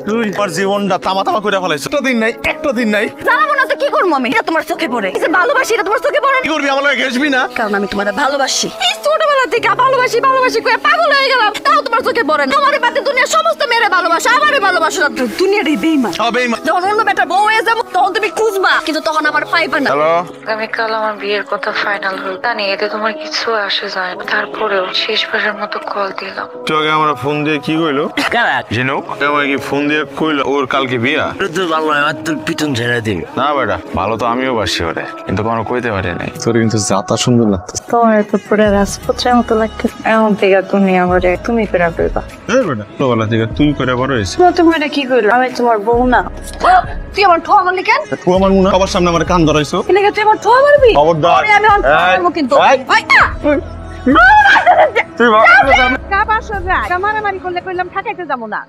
তুই আমার জীবনটা তামা তামা করে ফেলাইছ। একটা দিন নাই জানাবো না তো কি করবো আমি? এটা তোমার চোখে পড়ে। এই যে ভালোবাসি এটা তোমার চোখে পড়ে। কি করবি? আমার লাগে ঘেসবি না? কারণ আমি তোমার ভালোবাসি। এই ছোটবেলা থেকে ভালোবাসি ভালোবাসি করে পাগল হয়ে গেলাম। তাও তোমার চোখে পড়ে না। আমার বাদে দুনিয়ার সমস্ত মেয়েরা ভালোবাসে, আমারই ভালোবাসো না। দুনিয়ারই বেঈমান। বেঈমান। যখন অন্য বেটা বউ হয়ে যাবো তখন তুমি খুঁজবা, কিন্তু তখন আমার পাইবা না। হ্যালো, আগামীকাল আমার বিয়ের কথা ফাইনাল হল। জানি এতে তোমার কিছু আসে যায় না, তারপরেও শেষবারের মতো কল দিলাম। তুই আগে আমার ফোন দিয়ে কি কইলো? কারা ঝিনুক আমার কি ফোন দিয়ে কইলো ওর কালকে বিয়া? তো ভালো আমার তোর পিছন ছেড়ে দিবি না বেটা, ভালো তো আমিও বাসি ওরে, কিন্তু কোনো কইতে পারি নাই। তোর কিন্তু যাতা সুন্দর লাগতেছে। তোমার তো পুরো রাজপুত্রের মতো লাগছে। এমন থেকে তুমি আমারে তুমি করে ফেলবা। এই বেটা, ছোটবেলা থেকে তুই করে বড় হয়েছিস। তোমার এটা কি করলো? আমি তোমার বউ না। তুই আমার ঠোয়া মারলি কেন? তুই আমার মনে সবার সামনে আমার কান ধরাইছো। এলাকা তুই আমার ঠোয়া মারবি? খবরদার। আরে আমি অন মারবো কিন্তু। এই। ভাই না। তুই কাবার সোজা মারামারি করলে কইলাম ঠাকাইতে যাবো না।